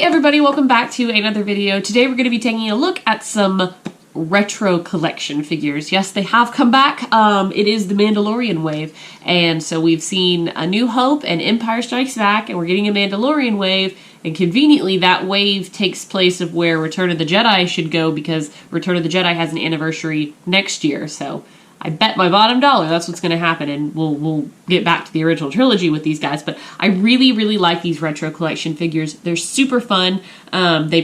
everybody, welcome back to another video. Today we're going to be taking a look at some retro collection figures. Yes, they have come back. It is the Mandalorian wave, and so we've seen A New Hope and Empire Strikes Back, and we're getting a Mandalorian wave, and conveniently that wave takes place of where Return of the Jedi should go, because Return of the Jedi has an anniversary next year, so I bet my bottom dollar that's what's going to happen, and we'll get back to the original trilogy with these guys. But I really like these retro collection figures. They're super fun. They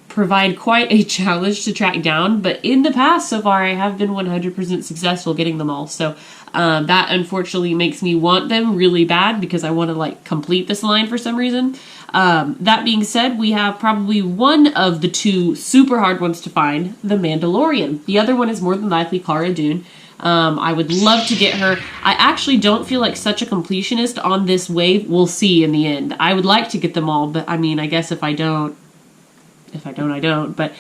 provide quite a challenge to track down, but in the past so far I have been 100% successful getting them all. So that unfortunately makes me want them really bad, because I want to like complete this line for some reason. That being said, we have probably one of the two super hard ones to find, the Mandalorian. The other one is more than likely Cara Dune. I would love to get her. I actually don't feel like such a completionist on this wave. We'll see in the end. I would like to get them all, but I mean, I guess if I don't, I don't. But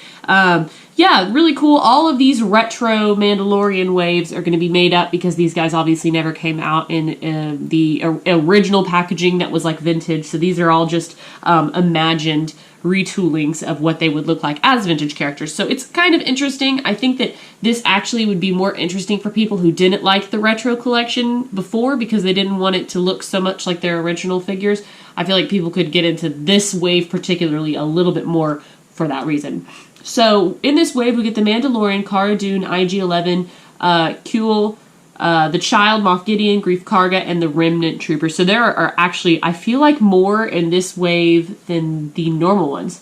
yeah, really cool. All of these retro Mandalorian waves are going to be made up because these guys obviously never came out in the original packaging that was like vintage. So these are all just imagined retoolings of what they would look like as vintage characters. So it's kind of interesting. I think that this actually would be more interesting for people who didn't like the retro collection before, because they didn't want it to look so much like their original figures. I feel like people could get into this wave particularly a little bit more for that reason. So in this wave we get the Mandalorian, Cara Dune, IG-11, Kuel, the Child, Moff Gideon, Greef Karga, and the Remnant Troopers. So there are actually, I feel like, more in this wave than the normal ones.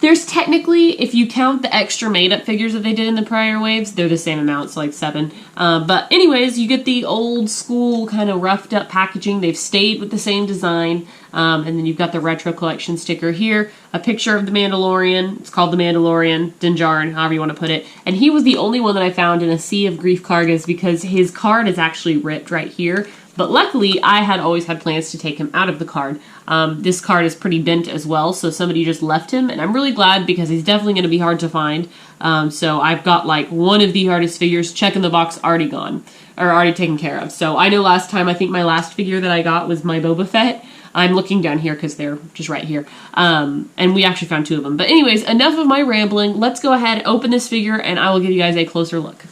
There's technically, if you count the extra made-up figures that they did in the prior waves, they're the same amount, so like 7. But anyways, you get the old school kind of roughed up packaging. They've stayed with the same design. And then you've got the retro collection sticker here, a picture of the Mandalorian. It's called the Mandalorian, Din Djarin, however you want to put it. And he was the only one that I found in a sea of Greef Kargas, because his card is actually ripped right here. But luckily, I had always had plans to take him out of the card. This card is pretty bent as well, so somebody just left him. And I'm really glad, because he's definitely going to be hard to find. So I've got like one of the hardest figures, check in the box, already gone, or already taken care of. So I know last time, I think my last figure that I got was my Boba Fett. I'm looking down here because they're just right here. And we actually found 2 of them. But anyways, enough of my rambling. Let's go ahead, open this figure, and I will give you guys a closer look.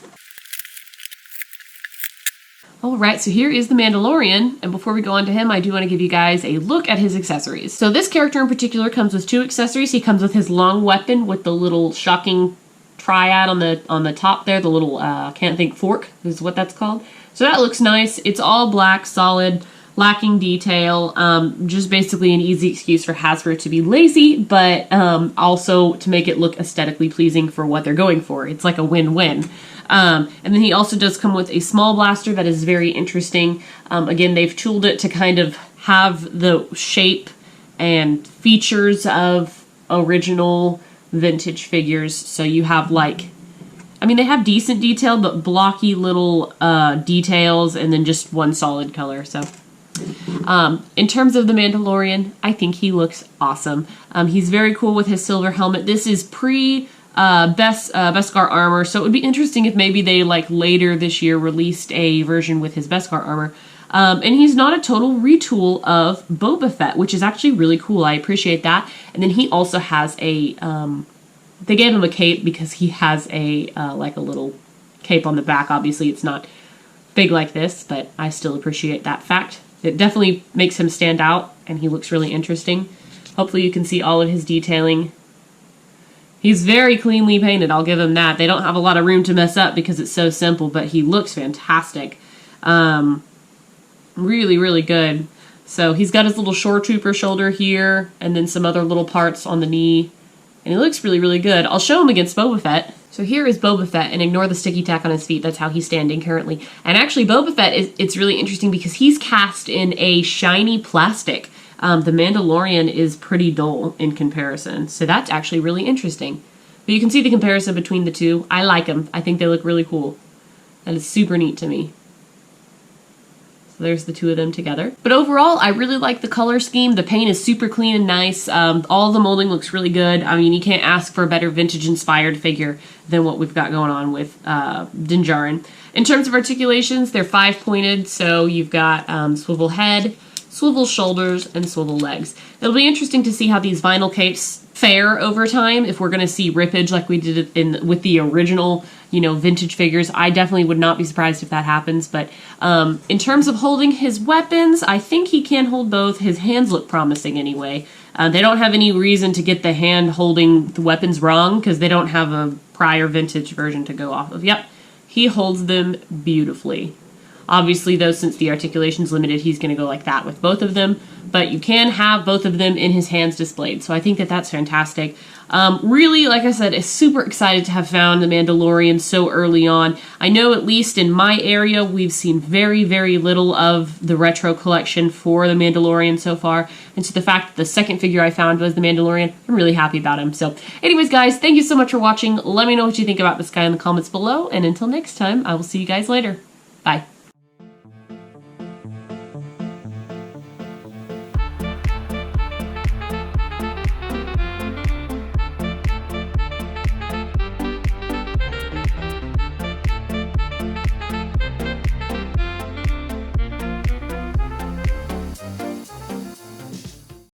Alright, so here is the Mandalorian, and before we go on to him, I do want to give you guys a look at his accessories. So this character in particular comes with 2 accessories. He comes with his long weapon with the little shocking triad on the top there, the little, can't think, fork is what that's called. So that looks nice. It's all black, solid, lacking detail, just basically an easy excuse for Hasbro to be lazy, but also to make it look aesthetically pleasing for what they're going for. It's like a win-win. And then he also does come with a small blaster that is very interesting. Again, they've tooled it to kind of have the shape and features of original vintage figures. So you have like, I mean, they have decent detail, but blocky little details, and then just one solid color. So in terms of the Mandalorian, I think he looks awesome. He's very cool with his silver helmet. This is pre Beskar armor, so it would be interesting if maybe they like later this year released a version with his Beskar armor. And he's not a total retool of Boba Fett, which is actually really cool. I appreciate that. And then he also has a they gave him a cape because he has a like a little cape on the back. Obviously it's not big like this, but I still appreciate that fact. It definitely makes him stand out, and he looks really interesting. Hopefully you can see all of his detailing. He's very cleanly painted, I'll give him that. They don't have a lot of room to mess up because it's so simple, but he looks fantastic. Really good. So he's got his little shore trooper shoulder here, and then some other little parts on the knee. And he looks really good. I'll show him against Boba Fett. So here is Boba Fett, and ignore the sticky tack on his feet. That's how he's standing currently. And actually, Boba Fett, it's really interesting because he's cast in a shiny plastic. The Mandalorian is pretty dull in comparison. So that's actually really interesting. But you can see the comparison between the two. I like them. I think they look really cool. That is super neat to me. So there's the 2 of them together. But overall, I really like the color scheme. The paint is super clean and nice. All the molding looks really good. I mean, you can't ask for a better vintage-inspired figure than what we've got going on with Din Djarin. In terms of articulations, they're 5-pointed. So you've got swivel head, swivel shoulders, and swivel legs. It'll be interesting to see how these vinyl capes fare over time, if we're going to see rippage like we did with the original, vintage figures. I definitely would not be surprised if that happens, but in terms of holding his weapons, I think he can hold both. His hands look promising anyway. They don't have any reason to get the hand holding the weapons wrong, because they don't have a prior vintage version to go off of. Yep, he holds them beautifully. Obviously, though, since the Articulations Limited, he's going to go like that with both of them. But you can have both of them in his hands displayed. So I think that that's fantastic. Really, like I said, is super excited to have found the Mandalorian so early on. I know at least in my area, we've seen very, very little of the retro collection for the Mandalorian so far. And so the fact that the second figure I found was the Mandalorian, I'm really happy about him. So anyways, guys, thank you so much for watching. Let me know what you think about this guy in the comments below. And until next time, I will see you guys later. Bye.